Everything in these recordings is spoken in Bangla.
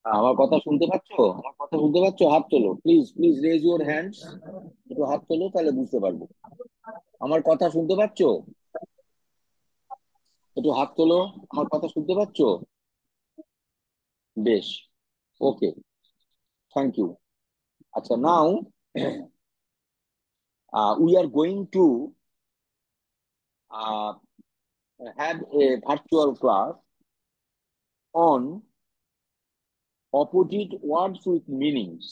আমার কথা শুনতে পাচ্ছো? আমার কথা শুনতে পাচ্ছো? হাত তোলো, please please raise your hands. একটু হাত তোলো, তাহলে বুঝতে পারবো। আমার কথা শুনতে পাচ্ছো? একটু হাত তোলো। আমার কথা শুনতে পাচ্ছো? বেশ, ওকে, থ্যাংক ইউ। আচ্ছা, now we are going to have a virtual class on opposite words with meanings.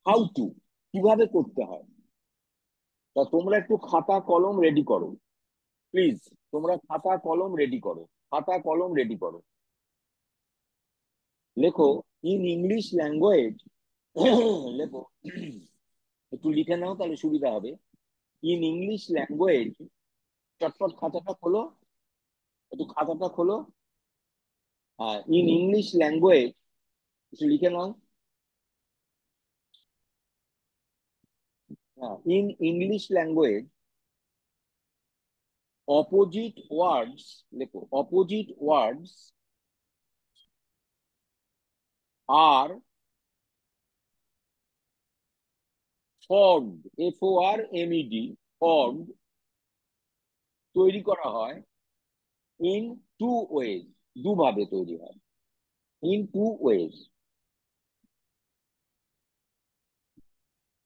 How to, কিভাবে করতে হয়। তা তোমরা একটু খাতা কলম রেডি করো, প্লিজ। তোমরা খাতা কলম রেডি করো, খাতা কলম রেডি করো। লেখো, ইন ইংলিশ ল্যাঙ্গুয়েজ। লেখো, একটু লিখে নাও, তাহলে সুবিধা হবে। In English language. চটপট খাতাটা খোলো, একটু খাতাটা খোলো। হ্যাঁ, ইন ইংলিশ ল্যাঙ্গুয়েজ, একটু লিখে নাও। হ্যাঁ, in English language opposite words. লেখো, opposite words are formed, FORMED, formed, তৈরি করা হয় ইন টু ওয়েজ, দুভাবে তৈরি হয়। In two wedge.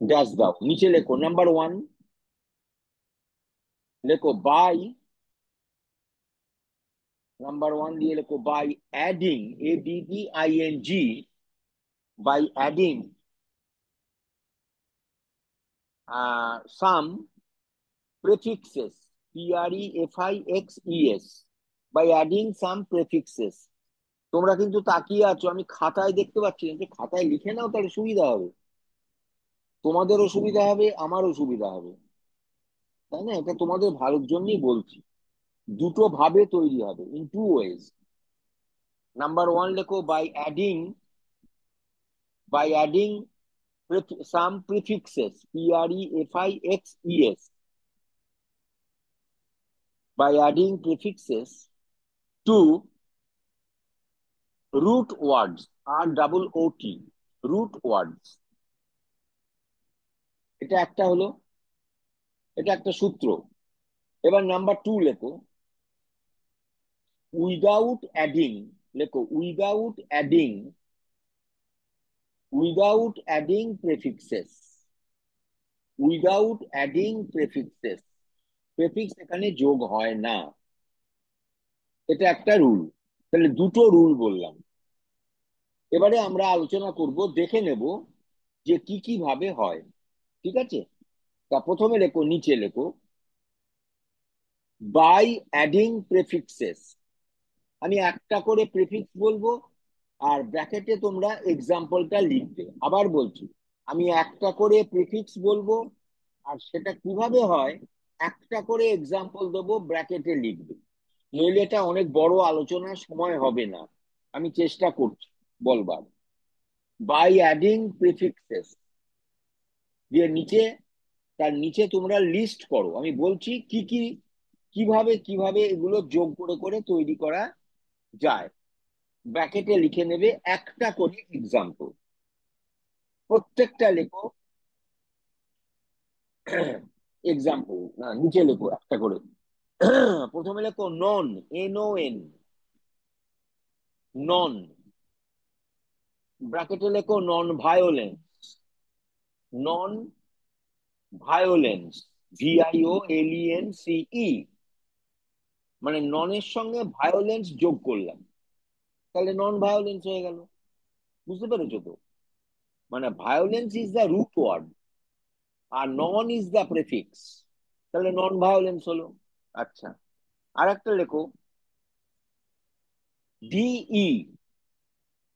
ড্যাশ দাও, নিচে লেখো নাম্বার ওয়ান। লেখো বাই, নাম্বার ওয়ান দিয়ে লেখো by adding, ADDING, by adding some prefixes, PREFIXES, by adding some prefixes. তোমরা কিন্তু তাকিয়ে আছো, আমি খাতায় দেখতে পাচ্ছি না, যে খাতায় লিখে নাও, তাহলে সুবিধা হবে। তোমাদেরও সুবিধা হবে, আমারও সুবিধা হবে, তাই না? এটা তোমাদের ভালোর জন্যই বলছি। দুটো ভাবে তৈরি হবে, in two ways. Number one লেখো by adding some prefixes, PREFIXES, by adding prefixes to root words, ROOT, root words। এটা একটা হলো, এটা একটা সূত্র। এবার নাম্বার টু লেখো উইদাউট অ্যাডিং। লেখো without adding prefixes, without adding prefixes. Prefix এখানে যোগ হয় না, এটা একটা রুল। তাহলে দুটো রুল বললাম। এবারে আমরা আলোচনা করব, দেখে নেব যে কি কি ভাবে হয়। ঠিক আছে? তা প্রথমে লেখো, নিচে লেখো বাই অ্যাডিং প্রেফিক্সেস। আমি একটা করে প্রেফিক্স বলবো, আর ব্র্যাকেটে তোমরা এক্সাম্পলটা লিখবে। আবার বলছি, আমি একটা করে প্রিফিক্স বলবো, আর সেটা কিভাবে হয় একটা করে এক্সাম্পল দেবো, ব্র্যাকেটে লিখবে। নইলে এটা অনেক বড় আলোচনার সময় হবে না। আমি চেষ্টা করছি বলবার। বাই অ্যাডিং প্রিফিক্সেস দিয়ে নিচে, তার নিচে তোমরা লিস্ট করো। আমি বলছি কি কি, কিভাবে কিভাবে এগুলো যোগ করে করে তৈরি করা যায়। ব্র্যাকেটে লিখে নেবে একটা করে এক্সাম্পল, প্রত্যেকটা লেখো। এক্সাম্পল না, নিচে লেখো একটা করে। প্রথমে লেখো নন, NON, নন। ব্র্যাকেটে লেখো non violence, non violence, VIOLENCE, মানে ননের সঙ্গে ভায়োলেন্স যোগ করলাম, তাহলে নন ভায়োলেন্স হয়ে গেল। বুঝতে পেরেছো তো? মানে violence is the root word, আর নন ইজ দ্য প্রেফিক্স, তাহলে নন ভায়োলেন্স হলো। আচ্ছা, আর একটা লেখো DE,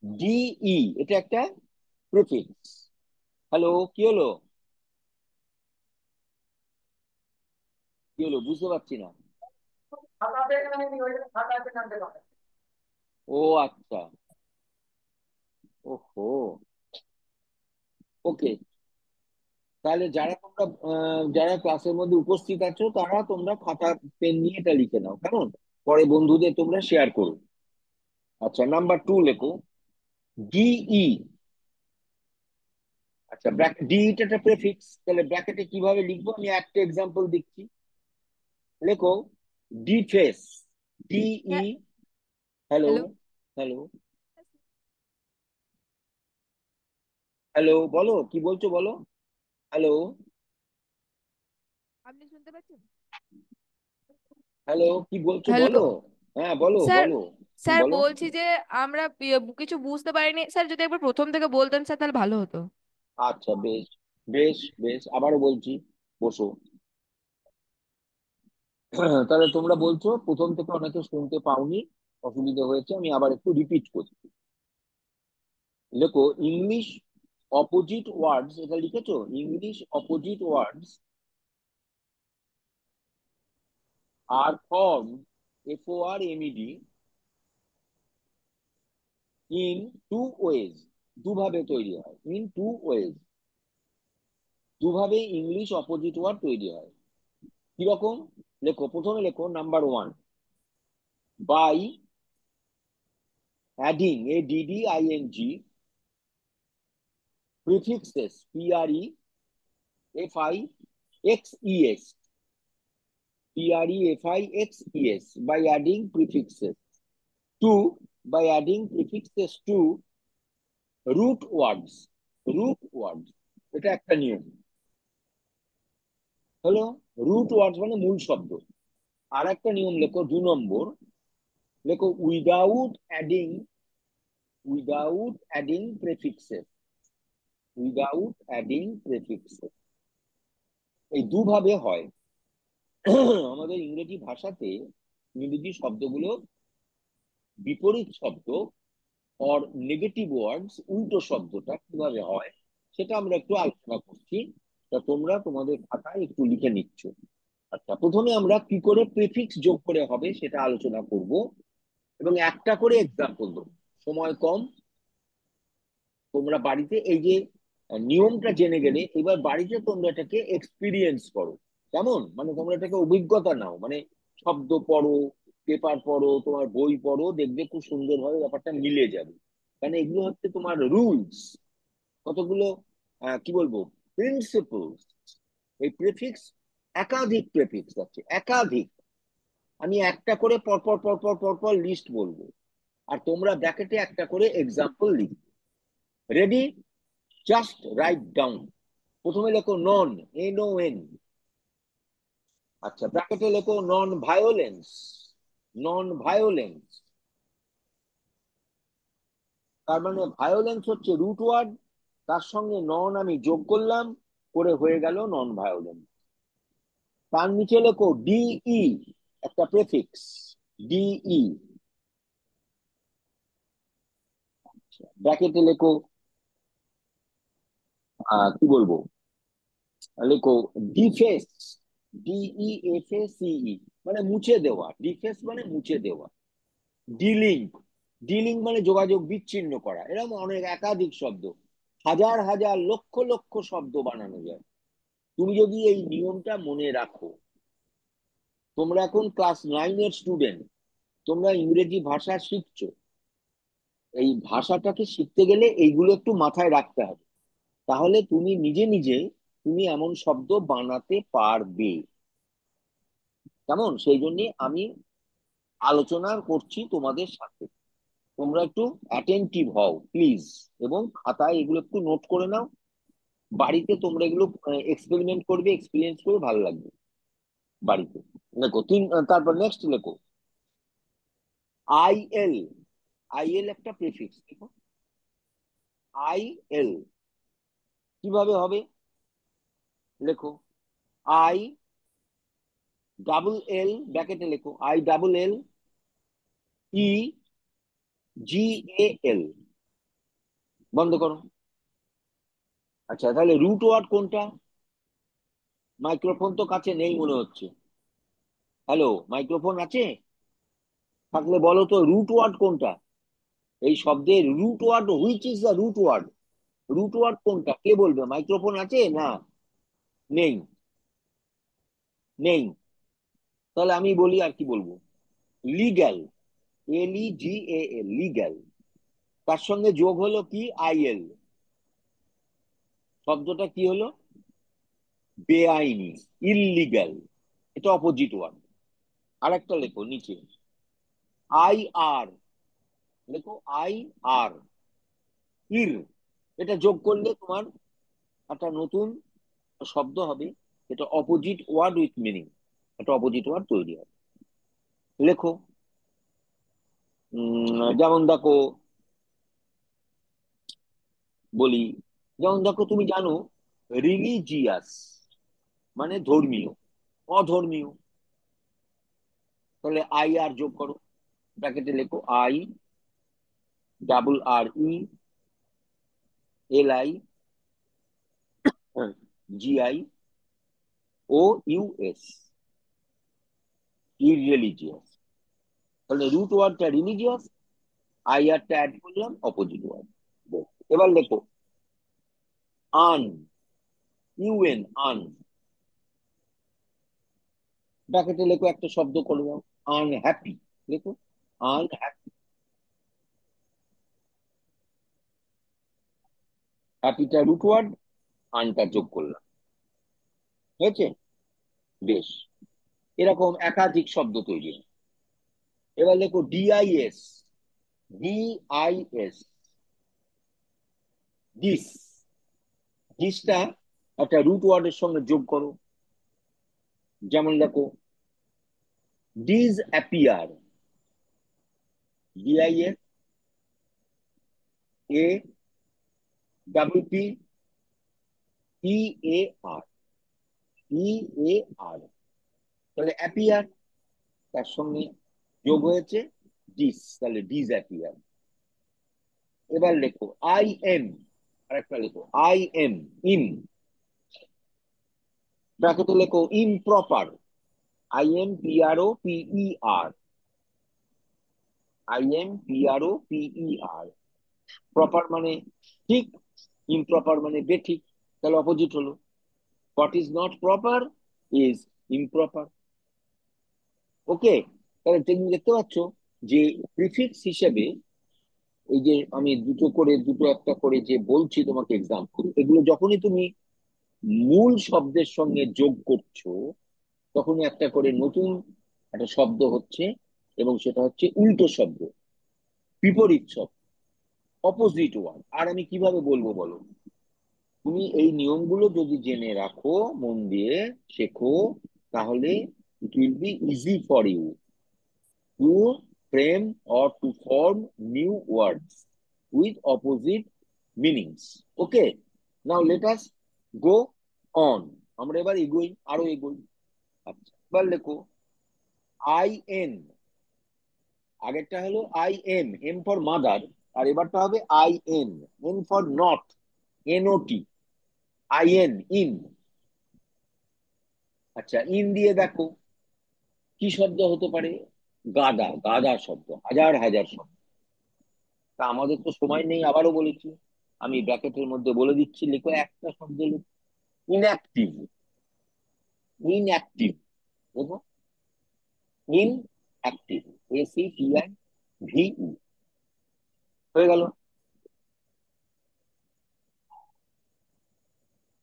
DE, এটা একটা প্রেফিক্স। হ্যালো, কি হলো? কি হলো বুঝতে পারছি না। ও আচ্ছা, ওহো, ওকে। তাহলে যারা তোমরা যারা ক্লাসের মধ্যে উপস্থিত আছো, তারা তোমরা খাতা পেন নিয়ে এটা লিখে নাও, কেমন? পরে বন্ধুদের তোমরা শেয়ার করো। আচ্ছা, নাম্বার 2 লেখো, ডিই। আচ্ছা, ডিইটা একটা প্রেফিক্স, তাহলে ব্র্যাকেটে কিভাবে লিখবো আমি একটা এক্সাম্পল দিচ্ছি। লেখো deface, D E. Sir. Hello, hello. Hello, hello, বলো কি বলছো বলো। হ্যালো, আপনি শুনতে পাচ্ছেন? হ্যালো, কি বলছো হ্যালো বলো। হ্যাঁ, বলো স্যার। বলো। স্যার বলো। বলছি যে আমরা কিছু বুঝতে পারিনি স্যার, যদি একবার প্রথম থেকে বলতেন স্যার তাহলে ভালো হতো। আচ্ছা, বেশ, বেশ, বেশ, আবারও বলছি, বসো। তাহলে তোমরা বলছো প্রথম থেকে অনেকে শুনতে পাওনি, অসুবিধা হয়েছে, আমি আবার একটু রিপিট করছি। লেখো ইংলিশ অপোজিট ওয়ার্ডস, এটা লিখেছো, English opposite words are form, FORMED, in two ways, দুভাবে তৈরি হয়, ইন টু ওয়েজ, দুভাবে ইংলিশ অপোজিট ওয়ার্ড তৈরি হয়। কিরকম? লেখো, প্রথমে লেখো number 1, by adding, ADDING, prefixes, PREFIXES, by adding prefixes by adding prefixes to root words, root words, এটা একটা নিয়ম হলো। রুট ওয়ার্ডস মানে মূল শব্দ। আর একটা নিয়ম লেখো 2 নম্বর, লেখো without adding prefixes, without adding প্রেফিক্সেস। এই দুভাবে হয়। আমাদের ইংরেজি ভাষাতে ইংরেজি শব্দগুলো বিপরীত শব্দ অর নেগেটিভ ওয়ার্ডস, উল্টো শব্দটা কিভাবে হয় সেটা আমরা একটু আলোচনা করছি। তা তোমরা তোমাদের খাতায় একটু লিখে নিচ্ছ। আচ্ছা, প্রথমে আমরা কি করে প্রিফিক্স যোগ করে হবে সেটা আলোচনা করব, এবং একটা করে এক্সাম্পল দেবো। সময় কম, তোমরা বাড়িতে এই যে নিয়মটা জেনে গেলে, এবার বাড়িতে তোমরা এটাকে এক্সপিরিয়েন্স করো। কেমন, মানে তোমরা এটাকে অভিজ্ঞতা নাও, মানে শব্দ পড়ো, পেপার পড়ো, তোমার বই পড়ো, দেখবে খুব সুন্দরভাবে ব্যাপারটা মিলে যাবে। কারণ এগুলো হচ্ছে তোমার রুলস, কতগুলো কি বলবো, প্রিন্সিপলস। এই প্রেফিক্স, একাধিক প্রেফিক্স আছে, একাধিক। আমি একটা করে পরপর পরপর পরপর লিস্ট বলবো, আর তোমরা ব্র্যাকেটে একটা করে এক্সাম্পল লিখবে। রেডি? Just write down. প্রথমে লেখো নন, NON। আচ্ছা, ব্র্যাকেটে লেখো নন ভায়োলেন্স, নন ভায়োলেন্স। তার মানে ভায়োলেন্স হচ্ছে রুট ওয়ার্ড, তার সঙ্গে নন আমি যোগ করলাম, করে হয়ে গেল নন ভায়োলেন্স। তার নিচে লেখো DE, একটা প্রেফিক্স, DE। ব্র্যাকেটে লেখো কি বলবো, লেখো ডিফেস, DEFACE, মানে মুছে দেওয়া, ডিফেস মানে মুছে দেওয়া। ডিলিং, ডিলিং মানে যোগাযোগ বিচ্ছিন্ন করা। এরকম অনেক একাধিক শব্দ, হাজার হাজার লক্ষ লক্ষ শব্দ বানানো যায়। তুমি যদি এই নিয়মটা মনে রাখো, তোমরা এখন ক্লাস 9-এর স্টুডেন্ট, তোমরা ইংরেজি ভাষা শিখছো, এই ভাষাটাকে শিখতে গেলে এইগুলো একটু মাথায় রাখতে হবে, তাহলে তুমি নিজে নিজে তুমি এমন শব্দ বানাতে পারবে। কেমন, সেই জন্য আমি আলোচনা করছি তোমাদের সাথে, তোমরা একটু অ্যাটেন্টিভ হও প্লিজ, এবং খাতায় এগুলো একটু নোট করে নাও। বাড়িতে তোমরা এগুলো এক্সপেরিমেন্ট করবে, এক্সপিরিয়েন্স করে ভালো লাগবে বাড়িতে। লেখো তারপর নেক্সট লেখো IL, IL একটা প্রিফিক্স, দেখো IL কিভাবে হবে, লেখো আই ডাবল L, ব্র্যাকেটে লেখো ILLEGAL, বন্ধ করো। আচ্ছা, তাহলে রুট ওয়ার্ড কোনটা? মাইক্রোফোন তো কাছে নেই মনে হচ্ছে। হ্যালো, মাইক্রোফোন আছে? থাকলে বলো তো রুট ওয়ার্ড কোনটা, এই শব্দের root word, which is the root word, root word কোনটা কে বলবে? মাইক্রোফোন আছে না? নেই, নেই। তাহলে আমি বলি আর কি বলবো, লিগ্যাল, LEGAL, লিগ্যাল। তার সঙ্গে যোগ হলো কি? IL। শব্দটা কি হলো? বেআইনি, ইললিগাল। এটা অপোজিট ওয়ার্ড। আরেকটা লেখো নিচে, IR। লেখো IR, ইর। এটা যোগ করলে তোমার একটা নতুন শব্দ হবে। এটা অপোজিট ওয়ার্ড উইথ মিনিং, একটা অপোজিট ওয়ার্ড তৈরি হবে। লেখো যেমন দেখো, বলি, যেমন দেখো তুমি জানো রিলিজিয়াস মানে ধর্মীয়, অধর্মীয়। তাহলে IR যোগ করো, ব্র্যাকেটে লেখো IRRELIGIOUS, ইররিলিজিয়াস। তাহলে রুট ওয়ার্ডটা রিলিজিয়াস, IRটা অ্যাড করলাম, অপোজিট ওয়ার্ড। এবার লেখো আন, UN, ব্র্যাকেটে লেখো একটা শব্দ করে দাও, আনহ্যাপি। লেখো আনহ্যাপি। হ্যাপিটা রুট ওয়ার্ড, আনটা যোগ করলাম, হয়েছে? বেশ, এরকম একাধিক শব্দ তৈরি হয়। এবার লেখো DIS, DIS, দিস। দিসটা একটা রুট ওয়ার্ডের সঙ্গে যোগ করো। যেমন দেখো ডিজ অ্যাপিয়ার, DISAPPEAR, EAR। তাহলে অ্যাপিয়ার, তার সঙ্গে যোগ হয়েছে ডিস, তাহলে ডিজ অ্যাপিয়ার। এবার লেখো IM, আরেকটা লেখো IM, ইন। ব্র্যাকেটে লেখো ইমপ্রপার, IMPROPER, IMPROPER। প্রপার মানে ঠিক, ইমপ্রপার মানে বেঠিক। তাহলে অপোজিট হলো, what is not proper is improper. Okay. তাহলে তুমি দেখতে পাচ্ছ যে প্রিফিক্স হিসেবে এই যে আমি দুটো করে, দুটো একটা করে যে বলছি তোমাকে এক্সাম্পল, এগুলো যখনই তুমি মূল শব্দের সঙ্গে যোগ করছো, তখনই একটা করে নতুন একটা শব্দ হচ্ছে, এবং সেটা হচ্ছে উল্টো শব্দ, বিপরীত শব্দ, অপোজিট ওয়ার্ড। আর আমি কিভাবে বলবো বলো? তুমি এই নিয়মগুলো যদি জেনে রাখো, মন দিয়ে শেখো, তাহলে it will be easy for you to frame or to form new words with opposite meanings. Okay, now let us go on. আমরা এবার এগোই, আরো এগোই। আচ্ছা, এবার লেখো IN। আগেরটা হলো IM, M ফর মাদার, আর এবারটা হবে IN, N for not, NOT, IN, in. আচ্ছা, ইন দিয়ে দেখো কি শব্দ হতে পারে? গাদা, গাদা শব্দ, হাজার হাজার শব্দ। তা আমাদের তো সময় নেই, আবারও বলেছি, আমি ব্র্যাকেটের মধ্যে বলে দিচ্ছি, লিখো একটা শব্দ, লিখো ইনঅ্যাক্টিভ, ইনঅ্যাক্টিভ। দেখো ইনঅ্যাক্টিভ, ACTIVE, হয়ে গেল।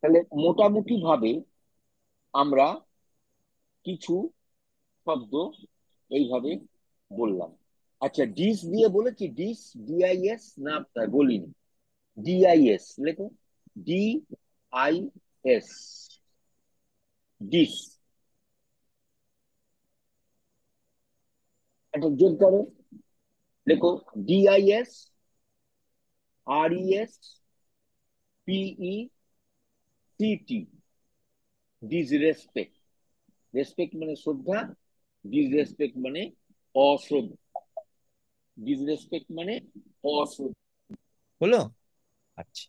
তাহলে মোটামুটি ভাবে আমরা কিছু শব্দ এইভাবে বললাম। আচ্ছা, ডিস দিয়ে বলেছি, ডিস, DIS না? বলিনি। DIS লেখো, DIS, ডিস। একটা যোগ করো, লেখো DISRESPECT, ডিসরেসপেক্ট। রেসপেক্ট মানে শ্রদ্ধা, ডিসরেসপেক্ট মানে অশ্রদ্ধা, ডিসরেসপেক্ট মানে অশ্রদ্ধা। হলো? আচ্ছা,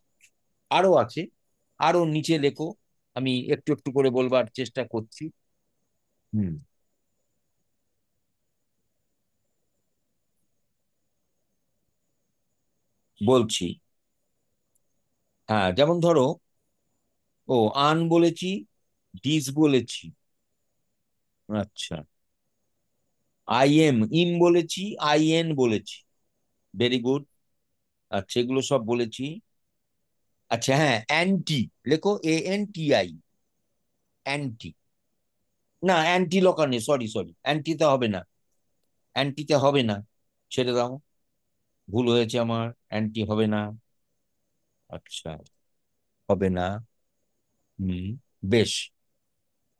আরো আছে, আরো নিচে লেখো, আমি একটু একটু করে বলবার চেষ্টা করছি। হুম, বলছি। হ্যাঁ, যেমন ধরো, ও আন বলেছি, ডিস বলেছি। আচ্ছা, আই এম, ইম বলেছি, আই এন বলেছি, ভেরি গুড। আচ্ছা, এগুলো সব বলেছি। আচ্ছা হ্যাঁ, অ্যান্টি লেখো, ANTI, অ্যান্টি। না, অ্যান্টি লকার নেই, সরি সরি, অ্যান্টিতে হবে না, অ্যান্টিতে হবে না, ছেড়ে দাও, ভুল হয়েছে আমার, অ্যান্টি হবে না। আচ্ছা, হবে না। হুম, বেশ।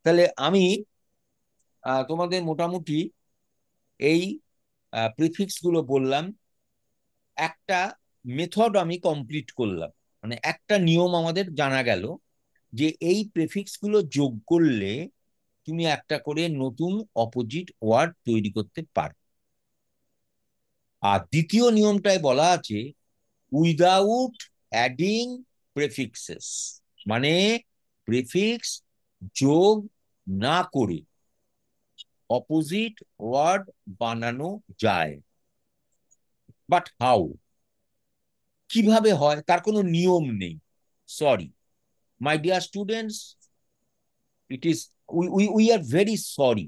তাহলে আমি তোমাদের মোটামুটি এই প্রিফিক্স গুলো বললাম, একটা মেথড আমি কমপ্লিট করলাম, মানে একটা নিয়ম আমাদের জানা গেল যে এই প্রিফিক্স গুলো যোগ করলে তুমি একটা করে নতুন অপোজিট ওয়ার্ড তৈরি করতে পারো। আর দ্বিতীয় নিয়মটায় বলা আছে উইদাউট অ্যাডিং প্রেফিক্সেস, মানে প্রিফিক্স যোগ না করে অপোজিট ওয়ার্ড বানানো যায়। বাট হাউ, কিভাবে হয় তার কোনো নিয়ম নেই। Sorry my dear students, it is, we are very sorry,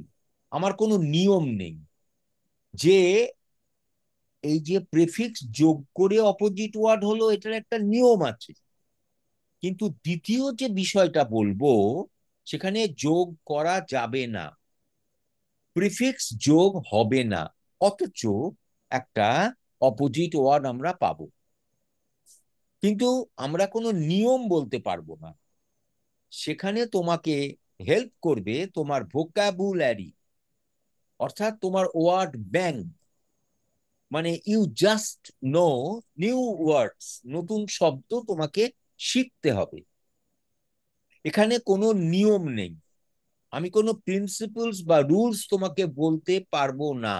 আমার কোনো নিয়ম নেই যে এই যে প্রেফিক্স যোগ করে অপোজিট ওয়ার্ড হলো, এটার একটা নিয়ম আছে। কিন্তু দ্বিতীয় যে বিষয়টা বলবো, সেখানে যোগ করা যাবে না, প্রিফিক্স যোগ হবে না, অথচ একটা অপোজিট ওয়ার্ড আমরা পাবো। কিন্তু আমরা কোনো নিয়ম বলতে পারবো না। সেখানে তোমাকে হেল্প করবে তোমার ভোকাবুলারি, অর্থাৎ তোমার ওয়ার্ড ব্যাংক, মানে you just know new words, নতুন শব্দ তোমাকে শিখতে হবে। এখানে কোনো নিয়ম নেই, আমি কোনো প্রিন্সিপলস বা রুলস তোমাকে বলতে পারবো না,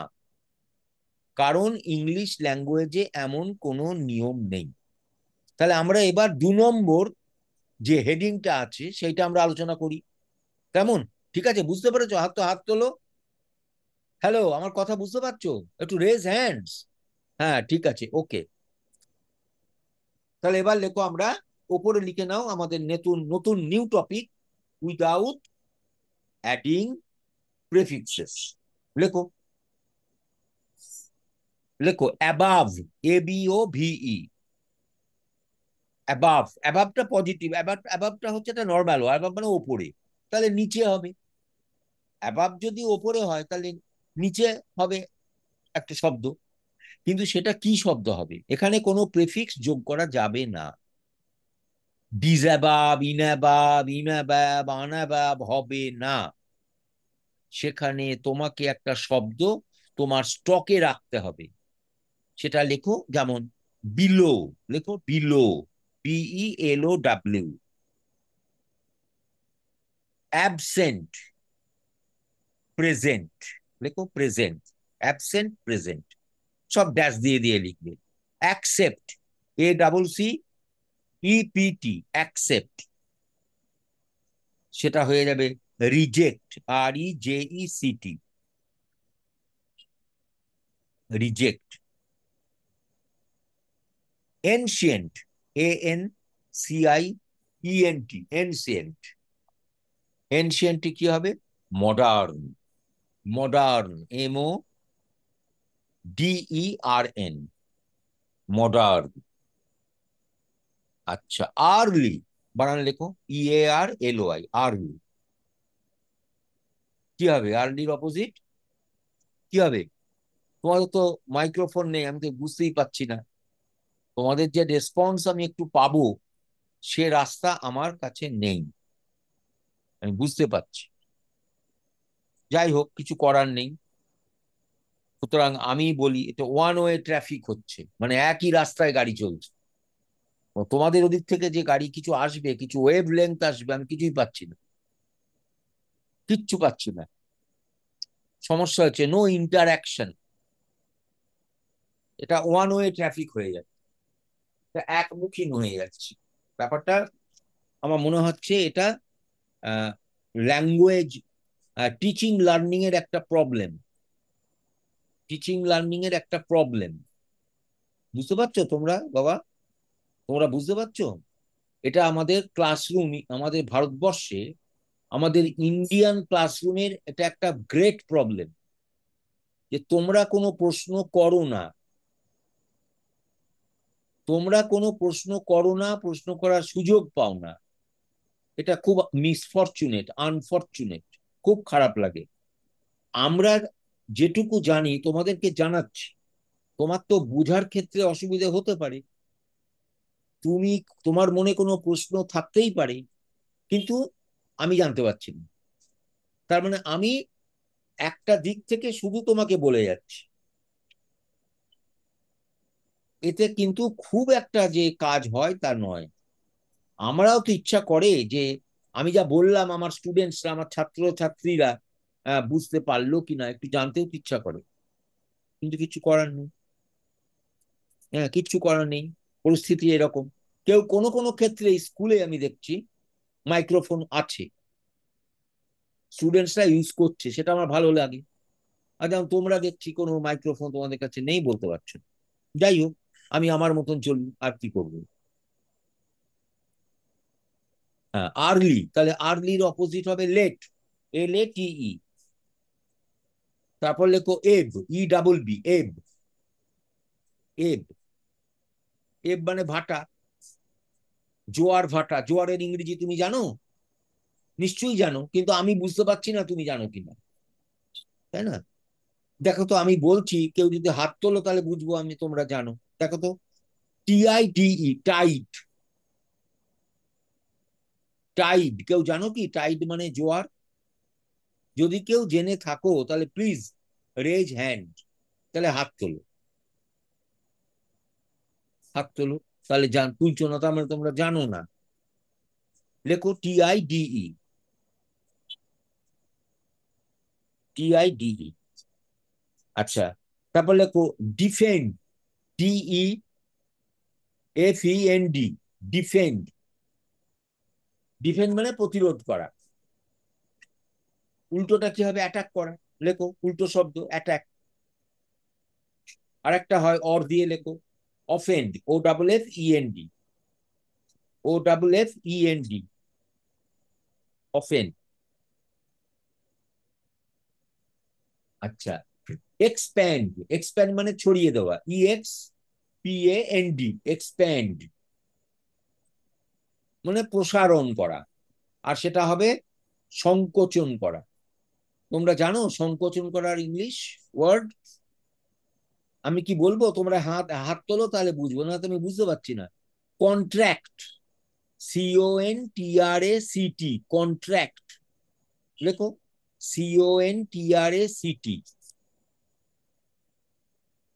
কারণ ইংলিশ ল্যাঙ্গুয়েজে এমন কোনো নিয়ম নেই। তাহলে আমরা এবার 2 নম্বর যে হেডিংটা আছে সেইটা আমরা আলোচনা করি, কেমন? ঠিক আছে, বুঝতে পেরেছো? হাত তো, হাত তোলো। হ্যালো, আমার কথা বুঝতে পারছো? একটু রেজ হ্যান্ডস। হ্যাঁ ঠিক আছে, ওকে। তাহলে এবার লেখো, আমরা ওপরে লিখে নাও আমাদের নতুন নতুন নিউ টপিক, উইদাউট অ্যাডিং প্রেফিক্সেস। লেখো, লেখো অ্যাবাভ, ABOVE, অ্যাবাভ। অ্যাবাভটা পজিটিভ, অ্যাবাভটা হচ্ছে একটা নর্মাল, অ্যাবাভ মানে ওপরে, তাহলে নিচে হবে। অ্যাবাভ যদি ওপরে হয় তাহলে নিচে হবে একটা শব্দ, কিন্তু সেটা কি শব্দ হবে? এখানে কোনো প্রেফিক্স যোগ করা যাবে না। ডিসঅ্যাবাভ, ইনঅ্যাবাভ, ইনঅ্যাবাভ, আনঅ্যাবাভ হবে না। সেখানে তোমাকে একটা শব্দ তোমার স্টকে রাখতে হবে। সেটা লেখো, যেমন বিলো, লেখো বিলো, BELOW। অ্যাবসেন্ট, প্রেজেন্ট, লেখো প্রেজেন্ট, অ্যাবসেন্ট প্রেজেন্ট, সব ড্যাশ দিয়ে দিয়ে লিখবে। অ্যাকসেপ্ট, ACCEPT, অ্যাকসেপ্ট, সেটা হয়ে যাবে reject, REJECT, reject. Ancient, ANCIENT, ancient, ancient কি হবে? Modern, modern, MODERN, modern. আচ্ছা, আর্লি, বানান লেখো, EARLY, আর্লি। কি হবে আর্লির অপোজিট? কি হবে? তোমাদের তো মাইক্রোফোন নেই, আমি তো বুঝতেই পাচ্ছি না, তোমাদের যে রেসপন্স আমি একটু পাবো সে রাস্তা আমার কাছে নেই, আমি বুঝতে পারছি। যাই হোক, কিছু করার নেই। সুতরাং আমি বলি, এটা ওয়ান ওয়ে ট্রাফিক হচ্ছে, মানে একই রাস্তায় গাড়ি চলছে। তোমাদের ওদিক থেকে যে গাড়ি কিছু আসবে, কিছু ওয়েভ লেন্থ আসবে, আমি কিছুই পাচ্ছি না, কিচ্ছু পাচ্ছি না। সমস্যা হচ্ছে নো ইন্টারাকশন, এটা ওয়ান ওয়ে ট্রাফিক হয়ে যাচ্ছে, এটা একমুখী হয়ে যাচ্ছে ব্যাপারটা। আমার মনে হচ্ছে এটা ল্যাঙ্গুয়েজ টিচিং লার্নিং এর একটা প্রবলেম, টিচিং লার্নিং এর একটা প্রবলেম। বুঝতে পারছো তোমরা বাবা? তোমরা বুঝতে পারছো? এটা আমাদের ক্লাসরুম, আমাদের ভারতবর্ষে, আমাদের ইন্ডিয়ান ক্লাসরুমের এটা একটা গ্রেট প্রবলেম। যে তোমরা কোনো প্রশ্ন করো না, তোমরা কোনো প্রশ্ন করো না, প্রশ্ন করার সুযোগ পাও না। এটা খুব মিসফরচুনেট, আনফরচুনেট, খুব খারাপ লাগে। আমরা যেটুকু জানি তোমাদেরকে জানাচ্ছি। তোমার তো বোঝার ক্ষেত্রে অসুবিধা হতে পারে, তুমি তোমার মনে কোনো প্রশ্ন থাকতেই পারে, কিন্তু আমি জানতে পারছি না। তার মানে আমি একটা দিক থেকে শুধু তোমাকে বলে যাচ্ছি। এতে কিন্তু খুব একটা যে কাজ হয় তা নয়। আমরাও তো ইচ্ছা করে যে আমি যা বললাম আমার স্টুডেন্টসরা, আমার ছাত্র ছাত্রীরা বুঝতে পারলো কিনা একটু জানতেও তো ইচ্ছা করে, কিন্তু কিছু করার নেই। হ্যাঁ, কিচ্ছু করার নেই, পরিস্থিতি এরকম। কেউ কোনো কোনো ক্ষেত্রে স্কুলে আমি দেখছি মাইক্রোফোন আছে, স্টুডেন্টসরা ইউজ করছে, সেটা আমার ভালো লাগে। আর যেমন তোমরা দেখছি কোনো মাইক্রোফোন তোমাদের কাছে নেই, বলতে পারছো না। যাই হোক, আমি আমার মতন চলি, আর কি করবো। হ্যাঁ, আর্লি, তাহলে আর্লির অপোজিট হবে লেট, LATE। তারপর লেখো এব, EBB, এব। এব, এব মানে ভাটা, জোয়ার ভাটা। জোয়ারের ইংরেজি তুমি জানো? নিশ্চয়ই জানো, কিন্তু আমি বুঝতে পারছি না তুমি জানো কিনা, তাই না? দেখো তো, আমি বলছি, কেউ যদি হাত তোলো তাহলে বুঝবো আমি তোমরা জানো। দেখো তো, TIDE, টাইড। টাইড কেউ জানো কি? টাইড মানে জোয়ার। যদি কেউ জেনে থাকো তাহলে প্লিজ রেজ হ্যান্ড, তাহলে হাত তোলো, হাত তোলো। তাহলে তুলছো না, তার মানে তোমরা জানো না। লেখো TIDE, TIDE। আচ্ছা, তারপর লেখো ডিফেন্ড, DEFEND, ডিফেন্ড। ডিফেন্ড মানে প্রতিরোধ করা। উল্টোটা কি হবে? অ্যাটাক করা। লেখো উল্টো শব্দ, অ্যাটাক। আর একটা হয় অর দিয়ে, লেখো অফেন্ড, OFFEND, OFFEND, অফেন্ড। আচ্ছা, এক্সপ্যান্ড, এক্সপ্যান্ড মানে ছড়িয়ে দেওয়া, EXPAND, এক্সপ্যান্ড মানে প্রসারণ করা। আর সেটা হবে সংকোচন করা। তোমরা জানো সংকোচন করার ইংলিশ ওয়ার্ড? আমি কি বলবো? তোমরা হাত হাত তোলো, তাহলে বুঝবো, না তুমি বুঝতে পারছি না। Contract, CONTRACT, contract. লেখো CONTRACT।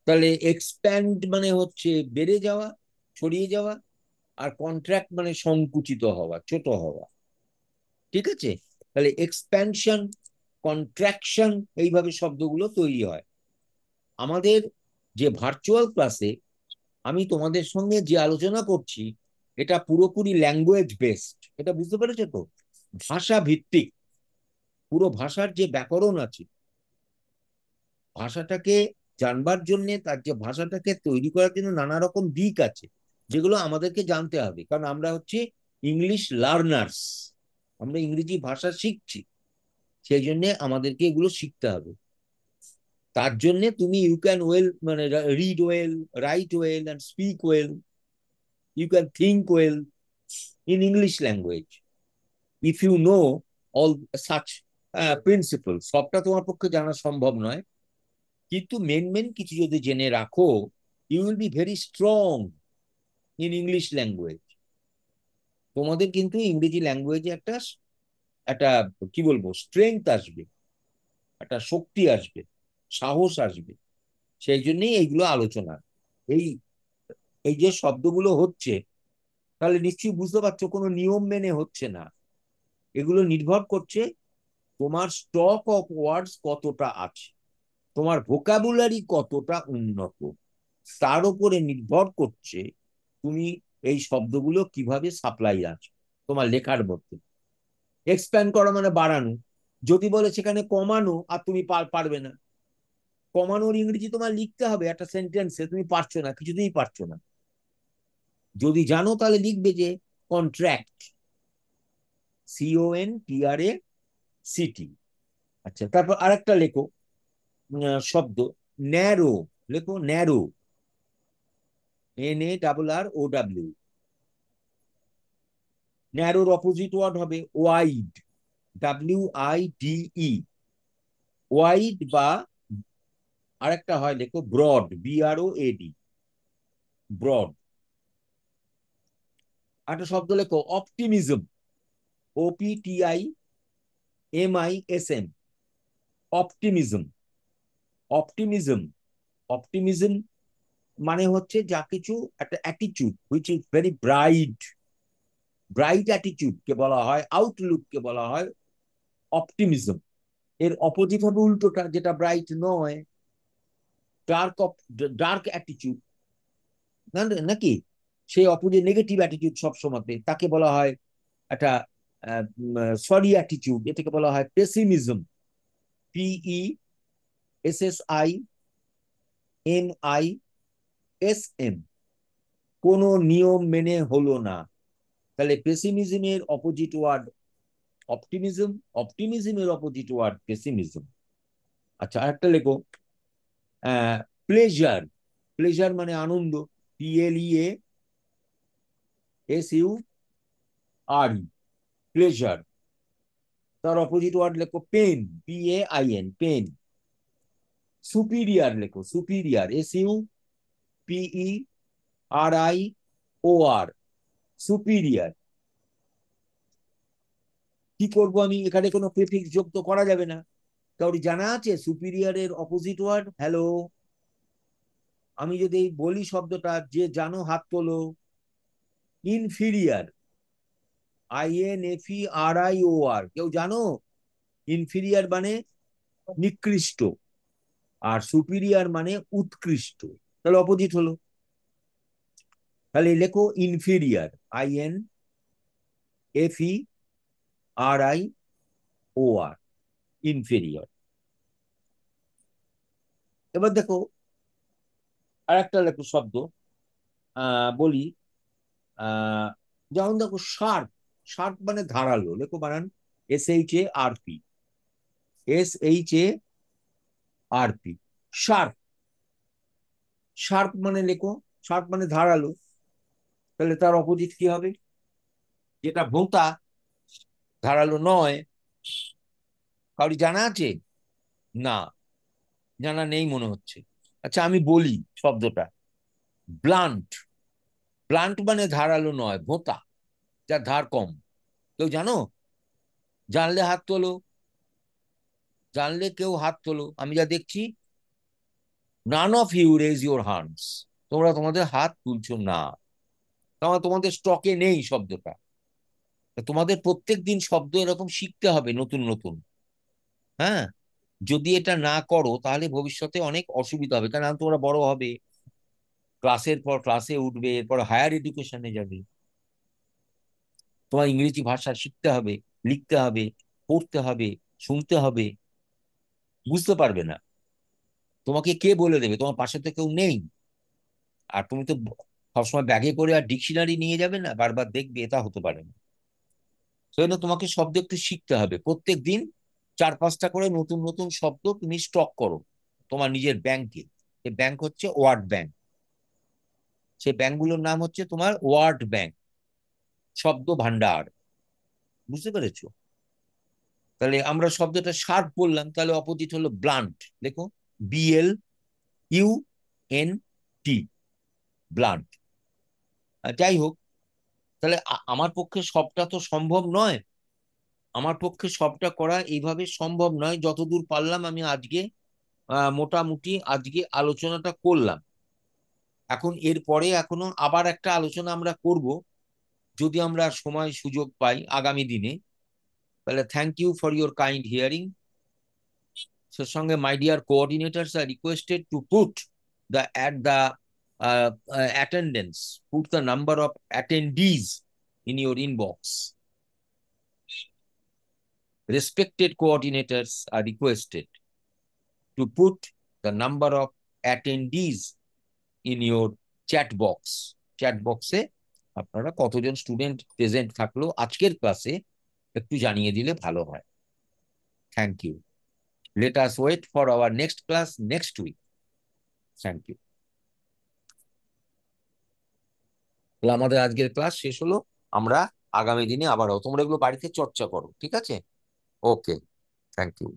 তাহলে এক্সপ্যান্ড মানে হচ্ছে বেড়ে যাওয়া, ছড়িয়ে যাওয়া। আর কন্ট্রাক্ট মানে সংকুচিত হওয়া, ছোট হওয়া। ঠিক আছে? তাহলে এক্সপ্যানশন, কন্ট্রাকশন, এইভাবে শব্দগুলো তৈরি হয়। আমাদের যে ভার্চুয়াল ক্লাসে আমি তোমাদের সঙ্গে যে আলোচনা করছি, এটা পুরোপুরি ল্যাঙ্গুয়েজ বেসড। এটা বুঝতে পেরেছো তো? ভাষা ভিত্তিক। পুরো ভাষার যে ব্যাকরণ আছে, ভাষাটাকে জানবার জন্য, তার যে ভাষাটাকে তৈরি করার জন্য নানা রকম দিক আছে, যেগুলো আমাদেরকে জানতে হবে, কারণ আমরা হচ্ছে ইংলিশ লার্নার্স। আমরা ইংরেজি ভাষা শিখছি, সেই জন্য আমাদেরকে এগুলো শিখতে হবে। তার জন্য তুমি ইউ ক্যান ওয়েল, মানে read well, write well and speak well, you can think well in English language if you know all such principle. সবটা তোমার পক্ষে জানা সম্ভব নয়, কিন্তু মেন মেন কিছু যদি জেনে রাখো, you will be very strong in English language. তোমাদের কিন্তু ইংরেজি ল্যাঙ্গুয়েজে একটা একটা কি বলবো, স্ট্রেংথ আসবে, একটা শক্তি আসবে, সাহস আসবে। সেই জন্যই এইগুলো আলোচনা। এই এই যে শব্দগুলো হচ্ছে, তাহলে নিশ্চয়ই বুঝতে পারছো কোনো নিয়ম মেনে হচ্ছে না। এগুলো নির্ভর করছে তোমার স্টক অফ ওয়ার্ডস কতটা আছে, তোমার ভোকাবুলারি কতটা উন্নত, তার উপরে নির্ভর করছে তুমি এই শব্দগুলো কিভাবে সাপ্লাই আছো তোমার লেখার মধ্যে। এক্সপ্যান্ড করা মানে বাড়ানো। যদি বলে সেখানে কমানো, আর তুমি পারবে না। কমানোর ইংরেজি তোমার লিখতে হবে একটা সেন্টেন্সে, তুমি পারছো না, কিছুতেই পারছো না। যদি জানো তাহলে লিখবে যে কন্ট্রাক্ট, CONTRACT। আচ্ছা, তারপর আরেকটা লেখো, শব্দ ন্যারো, লেখো ন্যারো, NARROW। ন্যারোর অপোজিট ওয়ার্ড হবে ওয়াইড, WIDE। ওয়াইড বা আরেকটা হয়, লেখো ব্রড, BROAD, ব্রড। একটা শব্দ লেখো optimism, OPTIMISM, optimism. Optimism, optimism মানে হচ্ছে যা কিছু একটা attitude which is very bright, bright attitude কে বলা হয়, আউটলুক কে বলা হয় অপটিমিজম। এর অপোজিট হবে উল্টোটা, যেটা ব্রাইট নয়, ডার্ক, ডার্ক অ্যাটিটিউড, নাকি সেই অপোজিট নেগেটিভ অ্যাটিটিউড সবসময়, তাকে বলা হয় একটা সরি অ্যাটিটিউড, এটাকে বলা হয় পেসিমিজম, PESSIMISM। কোনো নিয়ম মেনে হলো না, তাহলে পেসিমিজমের অপোজিট ওয়ার্ড অপটিমিজম, অপটিমিজমের অপোজিট ওয়ার্ড পেসিমিজম। আচ্ছা, আরেকটা লেখো প্লেজার। প্লেজার মানে আনন্দ, PLEASURE, প্লেজার। তার অপোজিট ওয়ার্ড লেখো পেন, PAIN, পেন। সুপিরিয়ার লেখো, সুপিরিয়ার, SUPERIOR, সুপিরিয়ার। কি করব আমি, এখানে কোনো প্রিফিক্স যোগ তো করা যাবে না। কাউরি জানা আছে সুপিরিয়ারের অপোজিট ওয়ার্ড? হ্যালো, আমি যদি বলি শব্দটা, যে জানো হাত তোলো। ইনফিরিয়ার, INFERIOR, কেউ জানো? ইনফিরিয়ার মানে নিকৃষ্ট, আর সুপিরিয়ার মানে উৎকৃষ্ট, তাহলে অপোজিট হলো। তাহলে লেখো ইনফিরিয়ার, INFERIOR, ইনফেরিয়র। এবার দেখো আর একটা লেখো শব্দ, বলি, আহ যেমন দেখো শার্প। শার্প মানে ধারালো, লেখো বানান SHARP, SHARP, শার্প। শার্প মানে লেখো, শার্প মানে ধারালো, তাহলে তার অপোজিট কি হবে? যেটা ভোঁতা, ধারালো নয়। কাউরি জানা আছে? না, জানা নেই মনে হচ্ছে। আচ্ছা, আমি বলি শব্দটা, ব্লান্ট। ব্লান্ট মানে ধারালো নয়, ভোঁতা, যার ধার কম। কেউ জানো? জানলে হাত তোলো, জানলে কেউ হাত তোলো। আমি যা দেখছি, none of you raise your hands, তোমরা তোমাদের হাত তুলছো না, তোমাদের স্টকে নেই শব্দটা। তোমাদের প্রত্যেক দিন শব্দ এরকম শিখতে হবে, নতুন নতুন। হ্যাঁ, যদি এটা না করো তাহলে ভবিষ্যতে অনেক অসুবিধা হবে, কারণ তোমরা বড় হবে, ক্লাসের পর ক্লাসে উঠবে, এরপর হায়ার এডুকেশনে যাবে, তোমার ইংরেজি ভাষা শিখতে হবে, লিখতে হবে, পড়তে হবে, শুনতে হবে। বুঝতে পারবে না, তোমাকে কে বলে দেবে? তোমার পাশে তো কেউ নেই। আর তুমি তো সবসময় ব্যাগে করে আর ডিকশনারি নিয়ে যাবে না, বারবার দেখবে, এটা হতে পারে না। সেই জন্য তোমাকে শব্দ একটু শিখতে হবে, প্রত্যেক দিন 4-5টা করে নতুন নতুন শব্দ তুমি স্টক করো তোমার নিজের ব্যাংকে। এই ব্যাংক হচ্ছে ওয়ার্ড ব্যাংক, সেই ব্যাংকগুলোর নাম হচ্ছে তোমার ওয়ার্ড ব্যাংক, শব্দ ভান্ডার। বুঝতে পেরেছো? তাহলে আমরা শব্দটা শার্প বললাম, তাহলে অপোজিট হলো ব্লান্ট, দেখো BLUNT, ব্লান্ট। যাই হোক, তাহলে আমার পক্ষে সবটা তো সম্ভব নয়, আমার পক্ষে সবটা করা এইভাবে সম্ভব নয়। যতদূর পারলাম আমি আজকে মোটামুটি আজকে আলোচনাটা করলাম। এখন এরপরে এখনো আবার একটা আলোচনা আমরা করব, যদি আমরা সময় সুযোগ পাই আগামী দিনে। তাহলে thank you for your kind hearing. সে সঙ্গে my dear coordinators are requested to put the attendance, put the number of attendees in your inbox. Respected coordinators are requested to put the number of attendees in your chat box. Chat boxে আপনারা কতজন স্টুডেন্ট প্রেজেন্ট থাকলো আজকের ক্লাসে একটু জানিয়ে দিলে ভালো হয়। Thank you. Let us wait for our next class next week. Thank you. তাহলে আমাদের আজকের ক্লাস শেষ হলো। আমরা আগামী দিনে আবারও, তোমরা এগুলো বাড়িতে চর্চা করো, ঠিক আছে? ওকে, থ্যাংক ইউ।